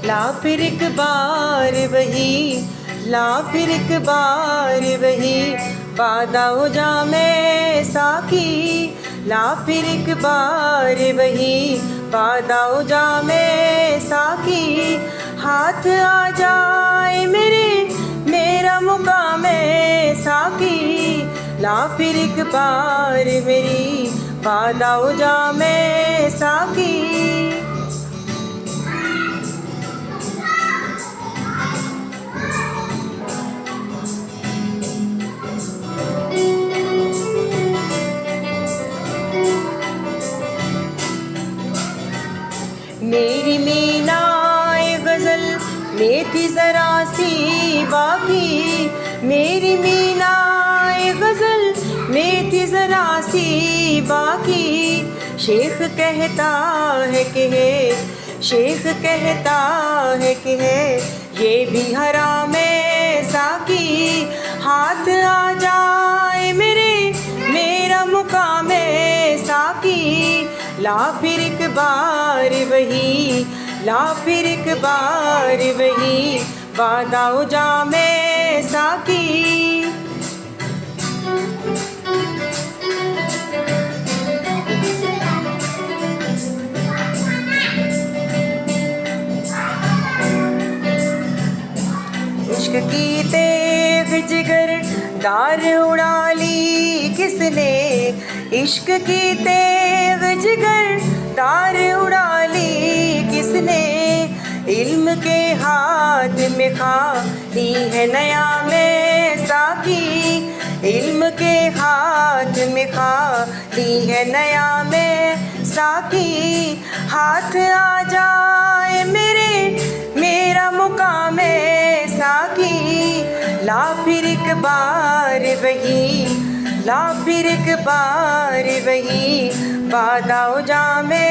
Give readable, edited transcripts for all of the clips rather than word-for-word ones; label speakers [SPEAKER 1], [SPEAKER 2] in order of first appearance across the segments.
[SPEAKER 1] ला फिर एक बार वही, ला फिर एक बार वही, वादा हो जामे साकी। ला फिर एक बार वही, वादा हो जामे साकी। हाथ आ जाए मेरे, मेरा मुकाम है साकी। ला फिर एक बार मेरी, वादा हो जामे साकी। मेरी मीनाए गज़ल में थी ज़रा सी बाकी। मेरी मीनाए गज़ल में थी ज़रा सी बाकी। शेख कहता है कि है, शेख कहता है कि है, ये भी हराम है साकी। हाथ आ जाए मेरे, मेरा मुकाम है साकी। ला फिर एक बार वही, ला फिर एक बार वही, वादा हो जामे साकी। इश्क की तेग जिगर दार उड़ा ली किसने। इश्क की तेग जिगर दार उड़ा ली किसने। इल्म के हाथ में खाली है नया में साकी। इल्म के हाथ में खाली है नया में साकी। हाथ आ जाए मेरे, मेरा मुकाम है साकी। ला फिर एक बार वही, ला फिर एक बार वही, वादा हो जामे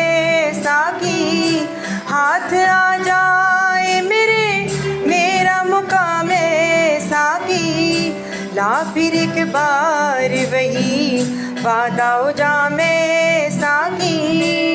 [SPEAKER 1] साकी। हाथ आ जाए मेरे, मेरा मुकाम है साकी। ला फिर एक बार वही, वादा हो जामे साकी।